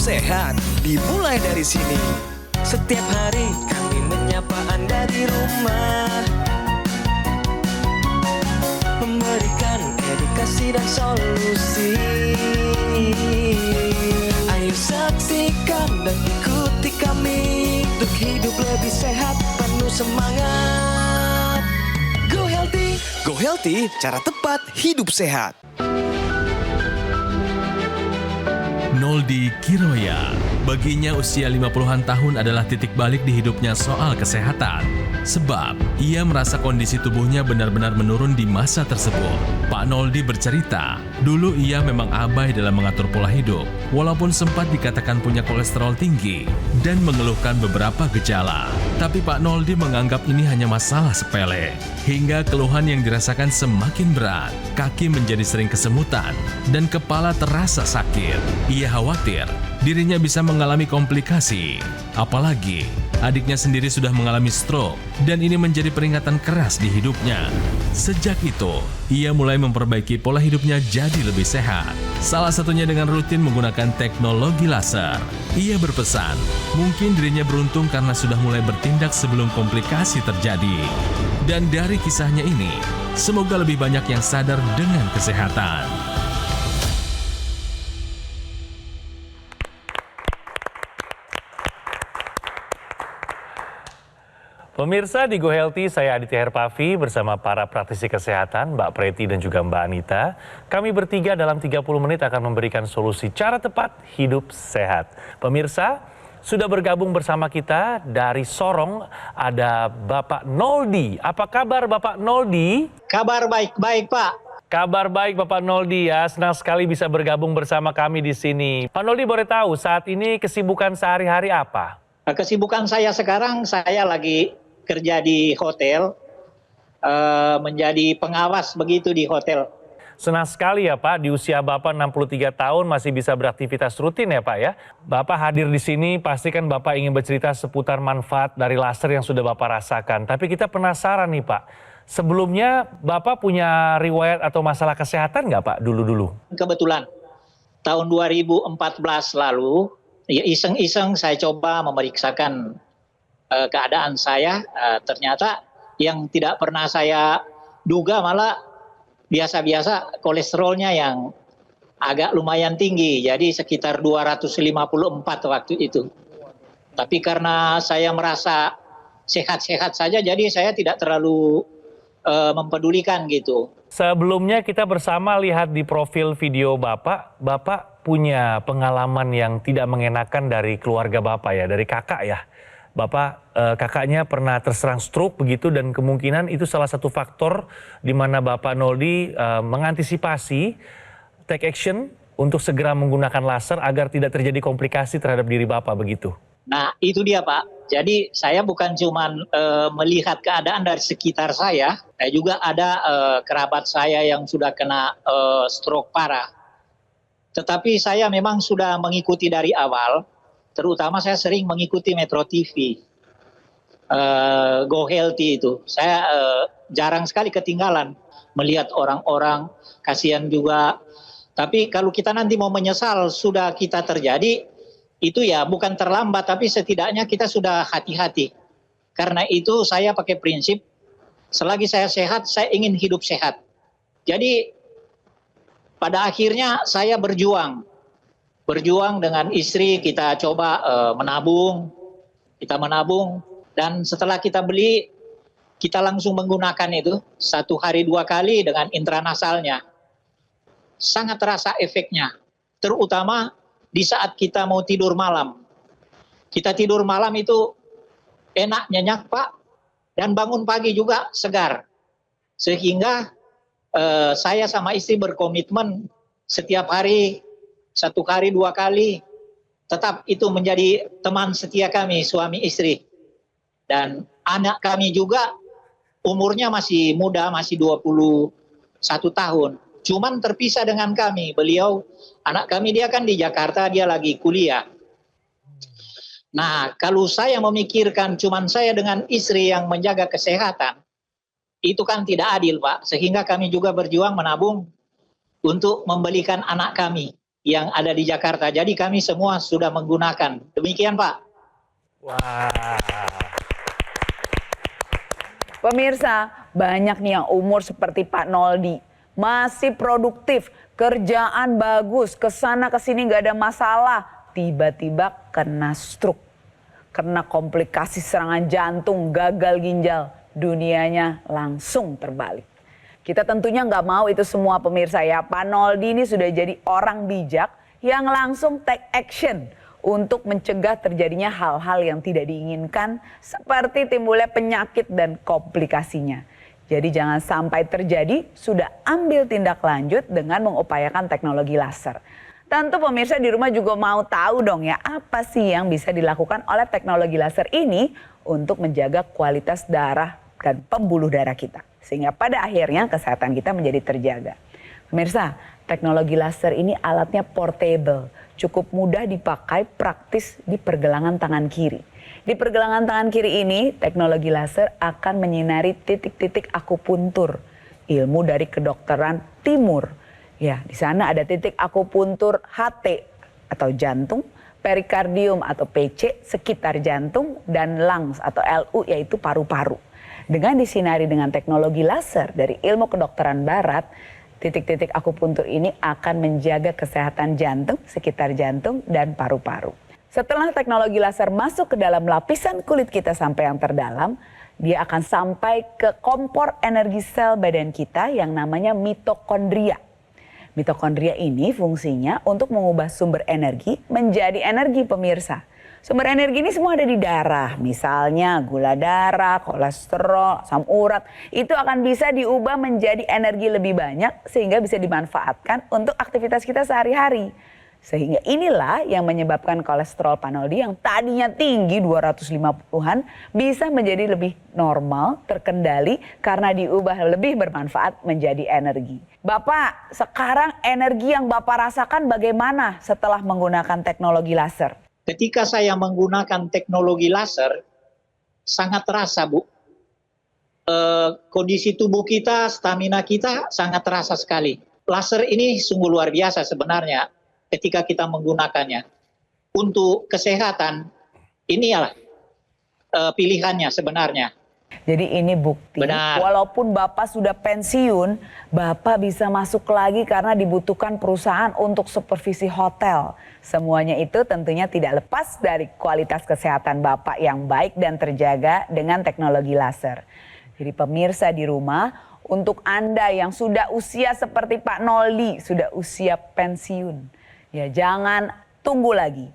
sehat dimulai dari sini. Setiap hari kami menyapa Anda di rumah, memberikan edukasi dan solusi. Ayo saksikan dan ikuti kami untuk hidup lebih sehat, penuh semangat. Go Healthy. Go Healthy, cara tepat hidup sehat. Noldi Kiroya. Baginya usia 50-an tahun adalah titik balik di hidupnya soal kesehatan. Sebab ia merasa kondisi tubuhnya benar-benar menurun di masa tersebut. Pak Noldi bercerita, dulu ia memang abai dalam mengatur pola hidup, walaupun sempat dikatakan punya kolesterol tinggi dan mengeluhkan beberapa gejala. Tapi Pak Noldi menganggap ini hanya masalah sepele, hingga keluhan yang dirasakan semakin berat, kaki menjadi sering kesemutan, dan kepala terasa sakit. Ia khawatir dirinya bisa mengalami komplikasi. Apalagi adiknya sendiri sudah mengalami stroke dan ini menjadi peringatan keras di hidupnya. Sejak itu, ia mulai memperbaiki pola hidupnya jadi lebih sehat. Salah satunya dengan rutin menggunakan teknologi laser. Ia berpesan, mungkin dirinya beruntung karena sudah mulai bertindak sebelum komplikasi terjadi. Dan dari kisahnya ini, semoga lebih banyak yang sadar dengan kesehatan. Pemirsa di Go Healthy, saya Aditya Herpavi bersama para praktisi kesehatan, Mbak Preti dan juga Mbak Anita. Kami bertiga dalam 30 menit akan memberikan solusi cara tepat hidup sehat. Pemirsa, sudah bergabung bersama kita dari Sorong ada Bapak Noldi. Apa kabar Bapak Noldi? Kabar baik-baik Pak. Kabar baik Bapak Noldi ya, senang sekali bisa bergabung bersama kami di sini. Pak Noldi boleh tahu saat ini kesibukan sehari-hari apa? Kesibukan saya sekarang, saya lagi kerja di hotel, menjadi pengawas begitu di hotel. Senang sekali ya Pak, di usia Bapak 63 tahun masih bisa beraktivitas rutin ya Pak ya. Bapak hadir di sini pasti kan Bapak ingin bercerita seputar manfaat dari laser yang sudah Bapak rasakan. Tapi kita penasaran nih Pak, sebelumnya Bapak punya riwayat atau masalah kesehatan nggak Pak dulu-dulu? Kebetulan tahun 2014 lalu, ya iseng-iseng saya coba memeriksakan keadaan saya, ternyata yang tidak pernah saya duga malah biasa-biasa kolesterolnya yang agak lumayan tinggi, jadi sekitar 254 waktu itu. Tapi karena saya merasa sehat-sehat saja, jadi saya tidak terlalu mempedulikan gitu. Sebelumnya kita bersama lihat di profil video Bapak, Bapak punya pengalaman yang tidak mengenakan dari keluarga Bapak ya, dari kakak ya. Bapak, kakaknya pernah terserang stroke begitu dan kemungkinan itu salah satu faktor di mana Bapak Noldi mengantisipasi, take action untuk segera menggunakan laser agar tidak terjadi komplikasi terhadap diri Bapak begitu. Nah itu dia Pak, jadi saya bukan cuma melihat keadaan dari sekitar saya juga ada kerabat saya yang sudah kena stroke parah. Tetapi saya memang sudah mengikuti dari awal, terutama saya sering mengikuti Metro TV, Go Healthy itu. Saya jarang sekali ketinggalan melihat orang-orang, kasihan juga. Tapi kalau kita nanti mau menyesal sudah kita terjadi, itu ya bukan terlambat, tapi setidaknya kita sudah hati-hati. Karena itu saya pakai prinsip, selagi saya sehat, saya ingin hidup sehat. Jadi pada akhirnya saya berjuang dengan istri, kita coba menabung, dan setelah kita beli, kita langsung menggunakan itu 1 hari 2 kali dengan intranasalnya. Sangat terasa efeknya, terutama di saat kita mau tidur malam. Kita tidur malam itu enak, nyenyak Pak, dan bangun pagi juga segar. Sehingga saya sama istri berkomitmen setiap hari 1 hari 2 kali, tetap itu menjadi teman setia kami, suami istri. Dan anak kami juga umurnya masih muda, masih 21 tahun. Cuman terpisah dengan kami, beliau, anak kami dia kan di Jakarta, dia lagi kuliah. Nah kalau saya memikirkan cuman saya dengan istri yang menjaga kesehatan, itu kan tidak adil Pak. Sehingga kami juga berjuang menabung untuk membelikan anak kami. yang ada di Jakarta. Jadi kami semua sudah menggunakan. Demikian Pak. Wah. Pemirsa, banyak nih yang umur seperti Pak Noldi. Masih produktif, kerjaan bagus, kesana kesini gak ada masalah. Tiba-tiba kena stroke, kena komplikasi serangan jantung, gagal ginjal. Dunianya langsung terbalik. Kita tentunya nggak mau itu semua pemirsa ya. Pak Noldi ini sudah jadi orang bijak yang langsung take action untuk mencegah terjadinya hal-hal yang tidak diinginkan seperti timbulnya penyakit dan komplikasinya. Jadi jangan sampai terjadi, sudah ambil tindak lanjut dengan mengupayakan teknologi laser. Tentu pemirsa di rumah juga mau tahu dong ya, apa sih yang bisa dilakukan oleh teknologi laser ini untuk menjaga kualitas darah dan pembuluh darah kita. Sehingga pada akhirnya kesehatan kita menjadi terjaga. Pemirsa, teknologi laser ini alatnya portable, cukup mudah dipakai, praktis di pergelangan tangan kiri. Di pergelangan tangan kiri ini, teknologi laser akan menyinari titik-titik akupuntur, ilmu dari kedokteran timur. Ya, di sana ada titik akupuntur HT atau jantung, perikardium atau PC sekitar jantung, dan lungs atau LU yaitu paru-paru. Dengan disinari dengan teknologi laser dari ilmu kedokteran barat, titik-titik akupuntur ini akan menjaga kesehatan jantung, sekitar jantung, dan paru-paru. Setelah teknologi laser masuk ke dalam lapisan kulit kita sampai yang terdalam, dia akan sampai ke kompor energi sel badan kita yang namanya mitokondria. Mitokondria ini fungsinya untuk mengubah sumber energi menjadi energi pemirsa. Sumber energi ini semua ada di darah, misalnya gula darah, kolesterol, asam urat. Itu akan bisa diubah menjadi energi lebih banyak sehingga bisa dimanfaatkan untuk aktivitas kita sehari-hari. Sehingga inilah yang menyebabkan kolesterol Pak Noldi yang tadinya tinggi 250-an bisa menjadi lebih normal, terkendali karena diubah lebih bermanfaat menjadi energi. Bapak, sekarang energi yang Bapak rasakan bagaimana setelah menggunakan teknologi laser? Ketika saya menggunakan teknologi laser, sangat terasa Bu. Kondisi tubuh kita, stamina kita sangat terasa sekali. Laser ini sungguh luar biasa sebenarnya ketika kita menggunakannya. Untuk kesehatan, inilah pilihannya sebenarnya. Jadi ini bukti, benar. Walaupun Bapak sudah pensiun, Bapak bisa masuk lagi karena dibutuhkan perusahaan untuk supervisi hotel. Semuanya itu tentunya tidak lepas dari kualitas kesehatan Bapak yang baik dan terjaga dengan teknologi laser. Jadi pemirsa di rumah, untuk Anda yang sudah usia seperti Pak Noldi, sudah usia pensiun, ya jangan tunggu lagi.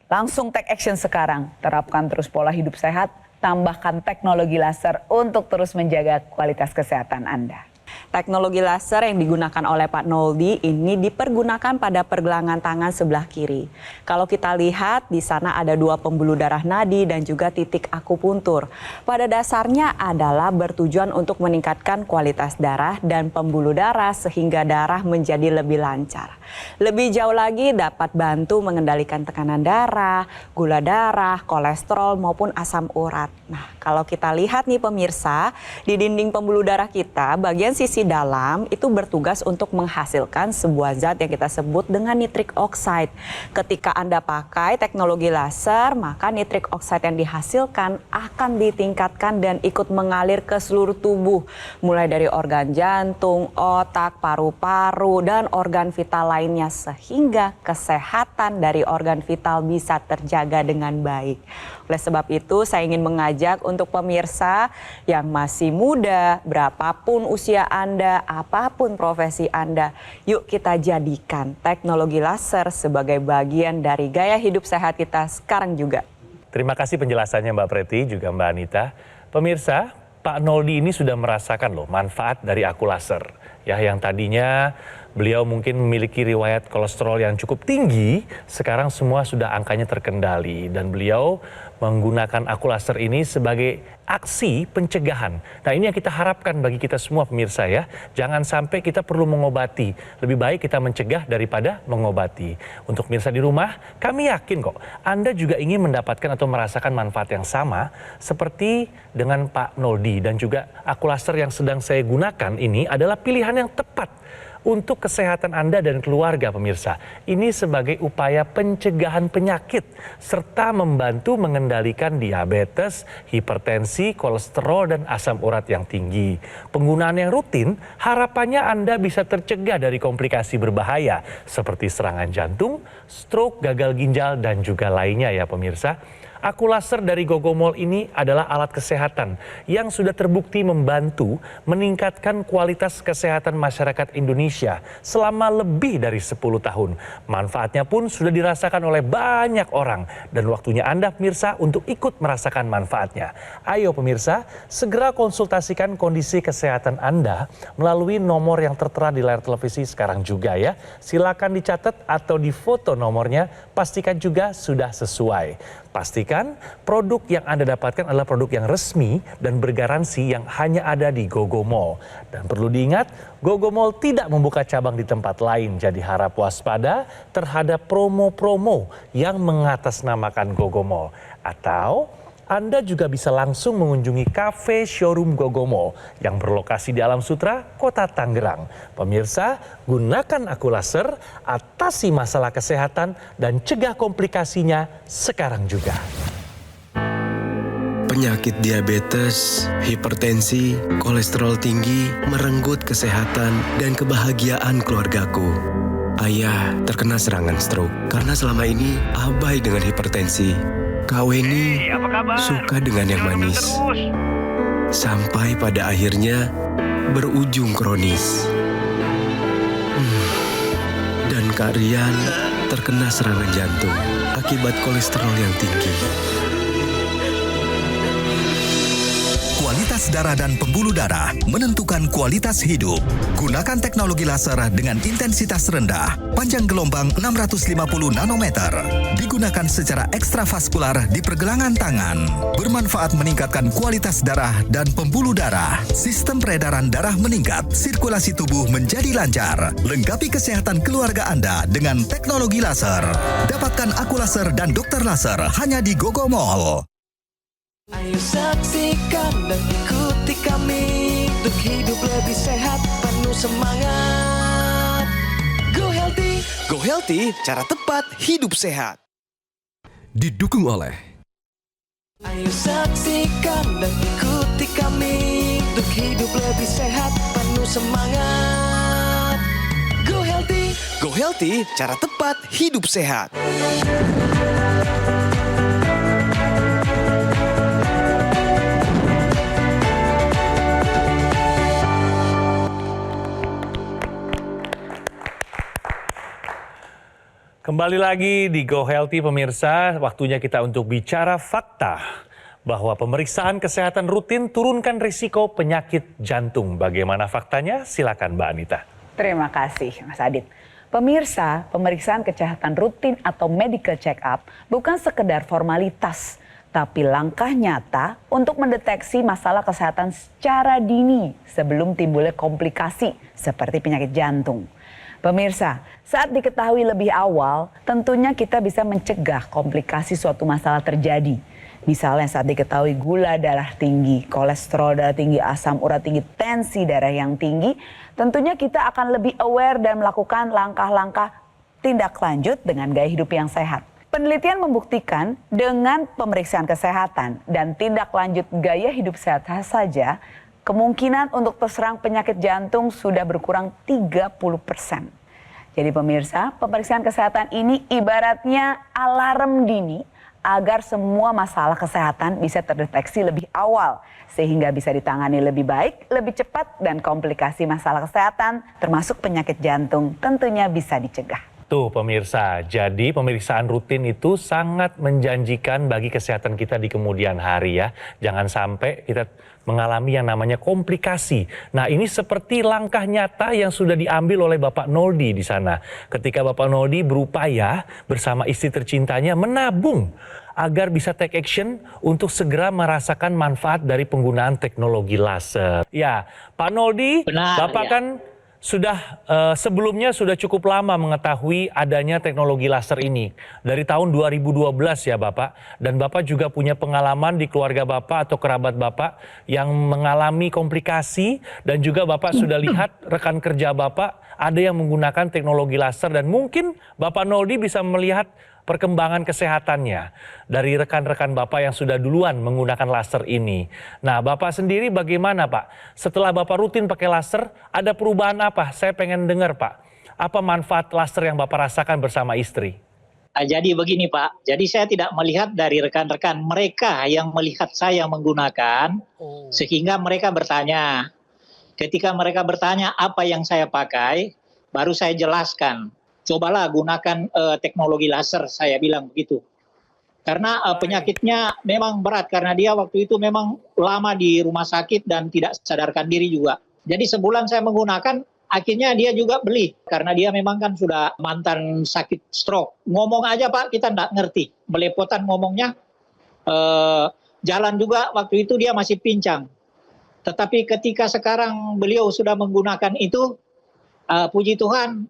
Langsung take action sekarang, terapkan terus pola hidup sehat, tambahkan teknologi laser untuk terus menjaga kualitas kesehatan Anda. Teknologi laser yang digunakan oleh Pak Noldi ini dipergunakan pada pergelangan tangan sebelah kiri. Kalau kita lihat di sana ada 2 pembuluh darah nadi dan juga titik akupuntur. Pada dasarnya adalah bertujuan untuk meningkatkan kualitas darah dan pembuluh darah sehingga darah menjadi lebih lancar. Lebih jauh lagi dapat bantu mengendalikan tekanan darah, gula darah, kolesterol maupun asam urat. Nah, kalau kita lihat nih pemirsa, di dinding pembuluh darah kita bagian sisi dalam itu bertugas untuk menghasilkan sebuah zat yang kita sebut dengan nitric oxide. Ketika Anda pakai teknologi laser, maka nitric oxide yang dihasilkan akan ditingkatkan dan ikut mengalir ke seluruh tubuh. Mulai dari organ jantung, otak, paru-paru, dan organ vital lainnya. Sehingga kesehatan dari organ vital bisa terjaga dengan baik. Oleh sebab itu saya ingin mengajak untuk pemirsa yang masih muda, berapapun usia Anda, apapun profesi Anda, yuk kita jadikan teknologi laser sebagai bagian dari gaya hidup sehat kita sekarang juga. Terima kasih penjelasannya Mbak Preti juga Mbak Anita. Pemirsa, Pak Noldi ini sudah merasakan loh manfaat dari aku laser. Ya, yang tadinya beliau mungkin memiliki riwayat kolesterol yang cukup tinggi, sekarang semua sudah angkanya terkendali dan beliau menggunakan aku laser ini sebagai aksi pencegahan. Nah, ini yang kita harapkan bagi kita semua pemirsa ya. Jangan sampai kita perlu mengobati. Lebih baik kita mencegah daripada mengobati. Untuk pemirsa di rumah, kami yakin kok Anda juga ingin mendapatkan atau merasakan manfaat yang sama seperti dengan Pak Noldi, dan juga aku laser yang sedang saya gunakan ini adalah pilihan yang tepat untuk kesehatan Anda dan keluarga pemirsa. Ini sebagai upaya pencegahan penyakit serta membantu mengendalikan diabetes, hipertensi, kolesterol, dan asam urat yang tinggi. Penggunaan yang rutin harapannya Anda bisa tercegah dari komplikasi berbahaya seperti serangan jantung, stroke, gagal ginjal, dan juga lainnya ya pemirsa. Akulaser dari Gogomol ini adalah alat kesehatan yang sudah terbukti membantu meningkatkan kualitas kesehatan masyarakat Indonesia selama lebih dari 10 tahun. Manfaatnya pun sudah dirasakan oleh banyak orang dan waktunya Anda pemirsa untuk ikut merasakan manfaatnya. Ayo pemirsa, segera konsultasikan kondisi kesehatan Anda melalui nomor yang tertera di layar televisi sekarang juga ya. Silakan dicatat atau difoto nomornya, pastikan juga sudah sesuai. Pastikan produk yang Anda dapatkan adalah produk yang resmi dan bergaransi yang hanya ada di Gogomol. Dan perlu diingat, Gogomol tidak membuka cabang di tempat lain. Jadi harap waspada terhadap promo-promo yang mengatasnamakan Gogomol. Atau Anda juga bisa langsung mengunjungi kafe showroom Gogomol yang berlokasi di Alam Sutra, Kota Tangerang. Pemirsa, gunakan Akulaser, atasi masalah kesehatan, dan cegah komplikasinya sekarang juga. Penyakit diabetes, hipertensi, kolesterol tinggi merenggut kesehatan dan kebahagiaan keluargaku. Ayah terkena serangan stroke karena selama ini abai dengan hipertensi. Kak Weni suka dengan yang manis. Sampai pada akhirnya berujung kronis. Dan Kak Rian terkena serangan jantung akibat kolesterol yang tinggi. Kualitas darah dan pembuluh darah menentukan kualitas hidup. Gunakan teknologi laser dengan intensitas rendah, panjang gelombang 650 nanometer. Digunakan secara ekstravaskular di pergelangan tangan. Bermanfaat meningkatkan kualitas darah dan pembuluh darah. Sistem peredaran darah meningkat, sirkulasi tubuh menjadi lancar. Lengkapi kesehatan keluarga Anda dengan teknologi laser. Dapatkan Akulaser dan dokter laser hanya di Gogomol. Ayo saksikan dan ikuti kami untuk hidup lebih sehat, penuh semangat. Go Healthy. Go Healthy, cara tepat hidup sehat. Didukung oleh Ayo saksikan dan ikuti kami untuk hidup lebih sehat, penuh semangat. Go Healthy. Go Healthy, cara tepat hidup sehat. Kembali lagi di Go Healthy pemirsa, waktunya kita untuk bicara fakta bahwa pemeriksaan kesehatan rutin turunkan risiko penyakit jantung. Bagaimana faktanya? Silakan Mbak Anita. Terima kasih Mas Adit. Pemirsa, pemeriksaan kesehatan rutin atau medical check up bukan sekedar formalitas, tapi langkah nyata untuk mendeteksi masalah kesehatan secara dini sebelum timbulnya komplikasi seperti penyakit jantung. Pemirsa, saat diketahui lebih awal, tentunya kita bisa mencegah komplikasi suatu masalah terjadi. Misalnya saat diketahui gula darah tinggi, kolesterol darah tinggi, asam urat tinggi, tensi darah yang tinggi, tentunya kita akan lebih aware dan melakukan langkah-langkah tindak lanjut dengan gaya hidup yang sehat. Penelitian membuktikan dengan pemeriksaan kesehatan dan tindak lanjut gaya hidup sehat saja, kemungkinan untuk terserang penyakit jantung sudah berkurang 30%. Jadi pemirsa, pemeriksaan kesehatan ini ibaratnya alarm dini agar semua masalah kesehatan bisa terdeteksi lebih awal. Sehingga bisa ditangani lebih baik, lebih cepat, dan komplikasi masalah kesehatan termasuk penyakit jantung tentunya bisa dicegah. Tuh pemirsa, jadi pemeriksaan rutin itu sangat menjanjikan bagi kesehatan kita di kemudian hari ya. Jangan sampai kita mengalami yang namanya komplikasi. Nah ini seperti langkah nyata yang sudah diambil oleh Bapak Noldi di sana. Ketika Bapak Noldi berupaya bersama istri tercintanya menabung agar bisa take action untuk segera merasakan manfaat dari penggunaan teknologi laser. Ya, Pak Noldi, Benar, Bapak ya. kan sudah sebelumnya sudah cukup lama mengetahui adanya teknologi laser ini. Dari tahun 2012 ya Bapak. Dan Bapak juga punya pengalaman di keluarga Bapak atau kerabat Bapak yang mengalami komplikasi. Dan juga Bapak sudah lihat rekan kerja Bapak ada yang menggunakan teknologi laser dan mungkin Bapak Noldi bisa melihat perkembangan kesehatannya dari rekan-rekan Bapak yang sudah duluan menggunakan laser ini. Nah, Bapak sendiri bagaimana, Pak? Setelah Bapak rutin pakai laser, ada perubahan apa? Saya pengen dengar, Pak. Apa manfaat laser yang Bapak rasakan bersama istri? Jadi begini Pak, jadi saya tidak melihat dari rekan-rekan mereka yang melihat saya menggunakan, sehingga mereka bertanya. Ketika mereka bertanya apa yang saya pakai, baru saya jelaskan. Cobalah gunakan teknologi laser, saya bilang begitu. Karena penyakitnya memang berat, karena dia waktu itu memang lama di rumah sakit dan tidak sadarkan diri juga. Jadi sebulan saya menggunakan, akhirnya dia juga beli. Karena dia memang kan sudah mantan sakit stroke. Ngomong aja Pak, kita nggak ngerti. Belepotan ngomongnya. Jalan juga waktu itu dia masih pincang. Tetapi ketika sekarang beliau sudah menggunakan itu, puji Tuhan,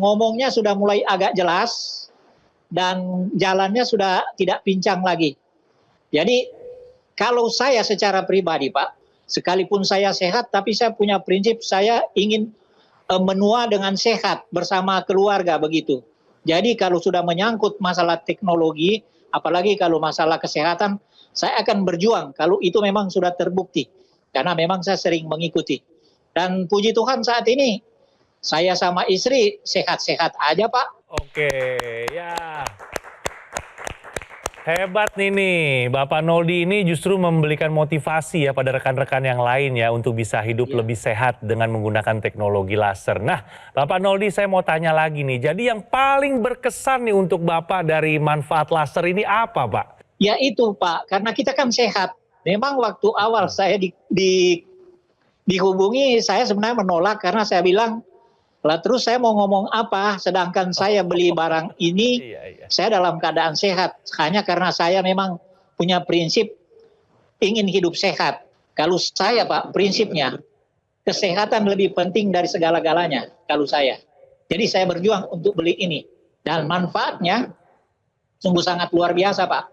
ngomongnya sudah mulai agak jelas dan jalannya sudah tidak pincang lagi. Jadi kalau saya secara pribadi Pak, sekalipun saya sehat tapi saya punya prinsip saya ingin menua dengan sehat bersama keluarga begitu. Jadi kalau sudah menyangkut masalah teknologi, apalagi kalau masalah kesehatan, saya akan berjuang kalau itu memang sudah terbukti. Karena memang saya sering mengikuti. Dan puji Tuhan saat ini saya sama istri sehat-sehat aja Pak. Oke, ya. Hebat nih, Bapak Noldi ini justru memberikan motivasi ya pada rekan-rekan yang lain ya untuk bisa hidup lebih sehat dengan menggunakan teknologi laser. Nah, Bapak Noldi saya mau tanya lagi nih, jadi yang paling berkesan nih untuk Bapak dari manfaat laser ini apa Pak? Ya itu Pak, karena kita kan sehat. Memang waktu awal saya dihubungi, saya sebenarnya menolak karena saya bilang, lah terus saya mau ngomong apa, sedangkan saya beli barang ini, saya dalam keadaan sehat. Hanya karena saya memang punya prinsip ingin hidup sehat. Kalau saya Pak, prinsipnya kesehatan lebih penting dari segala-galanya kalau saya. Jadi saya berjuang untuk beli ini. Dan manfaatnya sungguh sangat luar biasa Pak.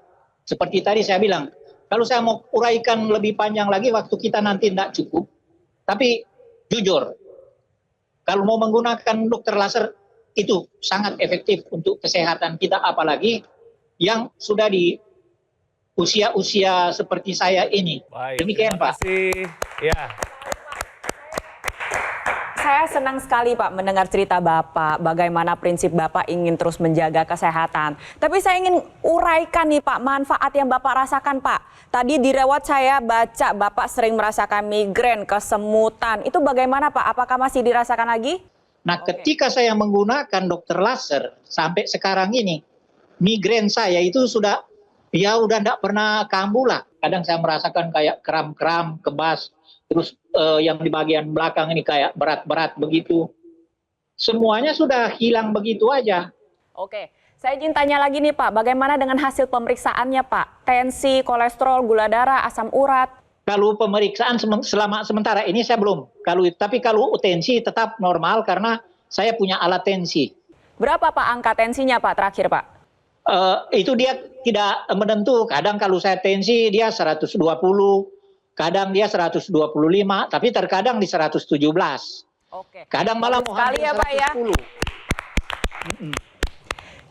Seperti tadi saya bilang, kalau saya mau uraikan lebih panjang lagi, waktu kita nanti tidak cukup. Tapi jujur, kalau mau menggunakan dokter laser itu sangat efektif untuk kesehatan kita, apalagi yang sudah di usia-usia seperti saya ini. Baik, demikian terima Pak. kasih. Ya. Saya senang sekali Pak mendengar cerita Bapak, bagaimana prinsip Bapak ingin terus menjaga kesehatan. Tapi saya ingin uraikan nih Pak, manfaat yang Bapak rasakan Pak. Tadi di reward saya baca Bapak sering merasakan migrain, kesemutan. Itu bagaimana Pak? Apakah masih dirasakan lagi? Nah ketika saya menggunakan dokter laser sampai sekarang ini, migrain saya itu sudah, ya udah tidak pernah kambuh lah. Kadang saya merasakan kayak kram-kram, kebas. Terus yang di bagian belakang ini kayak berat-berat begitu. Semuanya sudah hilang begitu aja. Oke, saya izin tanya lagi nih Pak, bagaimana dengan hasil pemeriksaannya Pak? Tensi, kolesterol, gula darah, asam urat? Kalau pemeriksaan selama sementara ini saya belum. Tapi kalau tensi tetap normal karena saya punya alat tensi. Berapa Pak angka tensinya Pak terakhir Pak? Itu dia tidak menentu. Kadang kalau saya tensi dia 120. Kadang dia 125, tapi terkadang di 117. Oke. Kadang malah mau hampir ya, Pak, ya. 110.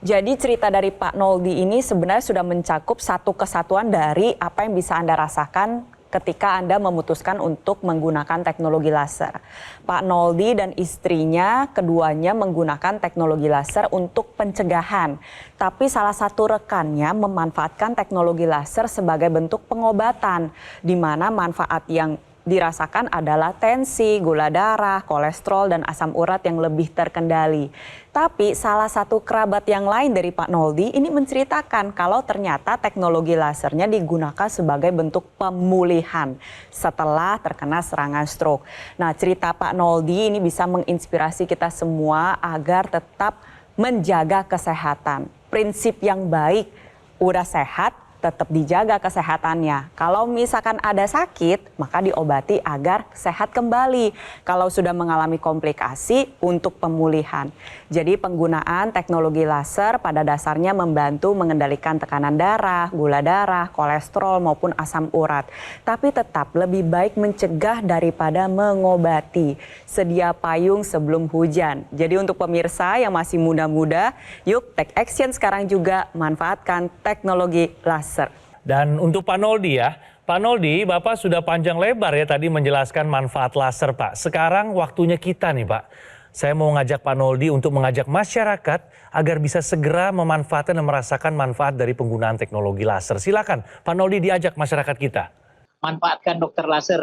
Jadi cerita dari Pak Noldi ini sebenarnya sudah mencakup satu kesatuan dari apa yang bisa Anda rasakan ketika Anda memutuskan untuk menggunakan teknologi laser. Pak Noldi dan istrinya keduanya menggunakan teknologi laser untuk pencegahan. Tapi salah satu rekannya memanfaatkan teknologi laser sebagai bentuk pengobatan, di mana manfaat yang dirasakan adalah tensi, gula darah, kolesterol, dan asam urat yang lebih terkendali. Tapi salah satu kerabat yang lain dari Pak Noldi ini menceritakan kalau ternyata teknologi lasernya digunakan sebagai bentuk pemulihan setelah terkena serangan stroke. Nah, cerita Pak Noldi ini bisa menginspirasi kita semua agar tetap menjaga kesehatan. Prinsip yang baik, udah sehat, tetap dijaga kesehatannya. Kalau misalkan ada sakit, maka diobati agar sehat kembali. Kalau sudah mengalami komplikasi, untuk pemulihan. Jadi penggunaan teknologi laser pada dasarnya membantu mengendalikan tekanan darah, gula darah, kolesterol maupun asam urat. Tapi tetap lebih baik mencegah daripada mengobati. Sedia payung sebelum hujan. Jadi untuk pemirsa yang masih muda-muda, yuk take action sekarang juga, manfaatkan teknologi laser. Dan untuk Pak Noldi ya, Pak Noldi, Bapak sudah panjang lebar ya tadi menjelaskan manfaat laser, Pak. Sekarang waktunya kita nih, Pak. Saya mau ngajak Pak Noldi untuk mengajak masyarakat agar bisa segera memanfaatkan dan merasakan manfaat dari penggunaan teknologi laser. Silakan, Pak Noldi diajak masyarakat kita. Manfaatkan dokter laser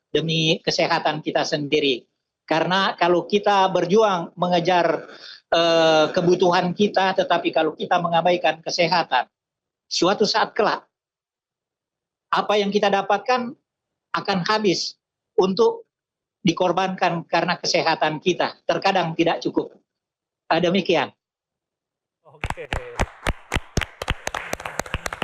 demi kesehatan kita sendiri. Karena kalau kita berjuang mengejar kebutuhan kita, tetapi kalau kita mengabaikan kesehatan, suatu saat kelak, apa yang kita dapatkan akan habis untuk dikorbankan karena kesehatan kita. Terkadang tidak cukup. Demikian. Oke.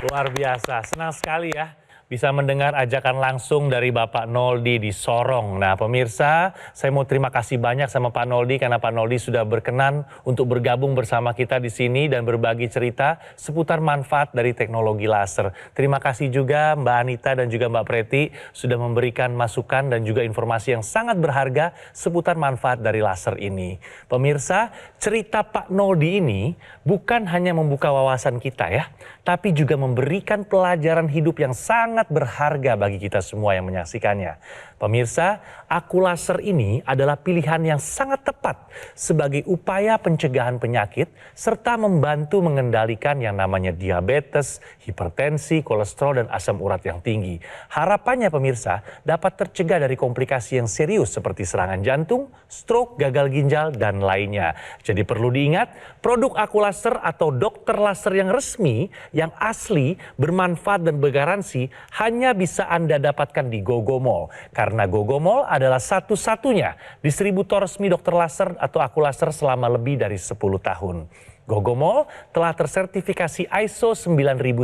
Luar biasa, senang sekali ya bisa mendengar ajakan langsung dari Bapak Noldi di Sorong. Nah pemirsa, saya mau terima kasih banyak sama Pak Noldi karena Pak Noldi sudah berkenan untuk bergabung bersama kita di sini dan berbagi cerita seputar manfaat dari teknologi laser. Terima kasih juga Mbak Anita dan juga Mbak Preti sudah memberikan masukan dan juga informasi yang sangat berharga seputar manfaat dari laser ini. Pemirsa, cerita Pak Noldi ini bukan hanya membuka wawasan kita ya, tapi juga memberikan pelajaran hidup yang sangat berharga bagi kita semua yang menyaksikannya. Pemirsa, Aku Laser ini adalah pilihan yang sangat tepat sebagai upaya pencegahan penyakit serta membantu mengendalikan yang namanya diabetes, hipertensi, kolesterol, dan asam urat yang tinggi. Harapannya pemirsa dapat tercegah dari komplikasi yang serius seperti serangan jantung, stroke, gagal ginjal, dan lainnya. Jadi perlu diingat, produk Aku Laser atau dokter laser yang resmi, yang asli, bermanfaat dan bergaransi hanya bisa Anda dapatkan di Gogomall. Karena Gogomall adalah satu-satunya distributor resmi dokter laser atau Aku Laser selama lebih dari 10 tahun. Gogomall telah tersertifikasi ISO 9001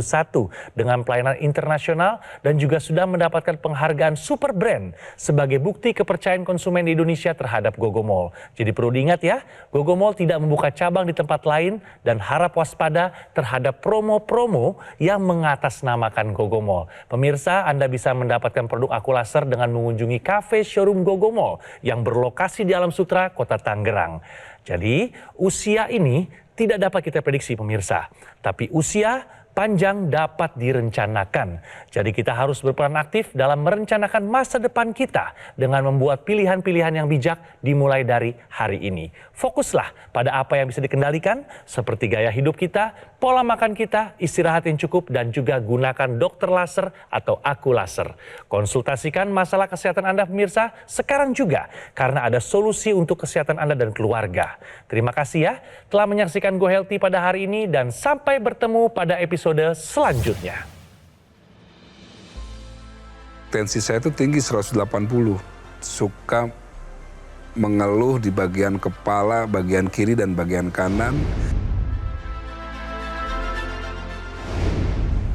dengan pelayanan internasional dan juga sudah mendapatkan penghargaan Super Brand sebagai bukti kepercayaan konsumen di Indonesia terhadap Gogomall. Jadi perlu diingat ya, Gogomall tidak membuka cabang di tempat lain dan harap waspada terhadap promo-promo yang mengatasnamakan Gogomall. Pemirsa, Anda bisa mendapatkan produk Aku Laser dengan mengunjungi kafe showroom Gogomall yang berlokasi di Alam Sutra, Kota Tangerang. Jadi usia ini tidak dapat kita prediksi pemirsa, tapi usia panjang dapat direncanakan. Jadi kita harus berperan aktif dalam merencanakan masa depan kita dengan membuat pilihan-pilihan yang bijak dimulai dari hari ini. Fokuslah pada apa yang bisa dikendalikan seperti gaya hidup kita, pola makan kita, istirahat yang cukup, dan juga gunakan dokter laser atau Aku Laser. Konsultasikan masalah kesehatan Anda pemirsa sekarang juga karena ada solusi untuk kesehatan Anda dan keluarga. Terima kasih ya telah menyaksikan Go Healthy pada hari ini dan sampai bertemu pada episode selanjutnya. Tensi saya itu tinggi 180, suka mengeluh di bagian kepala, bagian kiri dan bagian kanan.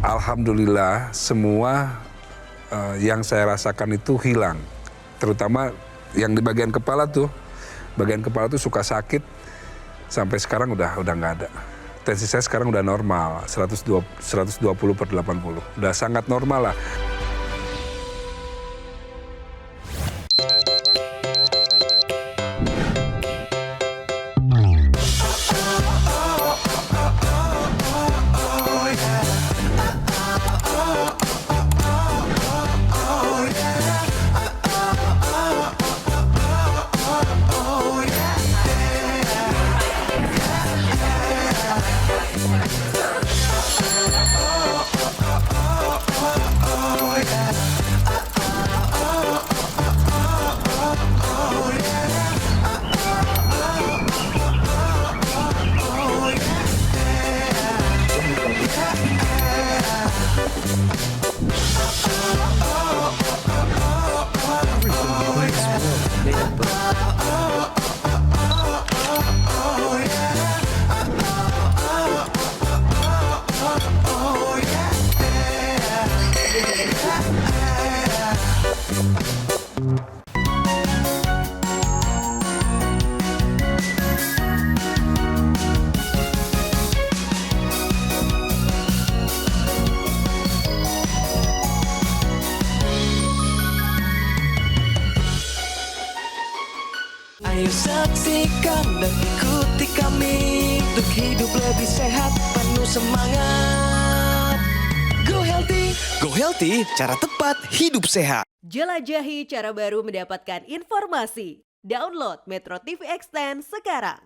Alhamdulillah semua yang saya rasakan itu hilang. Terutama yang di bagian kepala tuh suka sakit, sampai sekarang udah nggak ada. Tensi saya sekarang udah normal, 120/80, udah sangat normal lah. Saksikan dan ikuti kami untuk hidup lebih sehat, penuh semangat. Go Healthy, cara tepat hidup sehat. Jelajahi cara baru mendapatkan informasi. Download Metro TV Extend sekarang.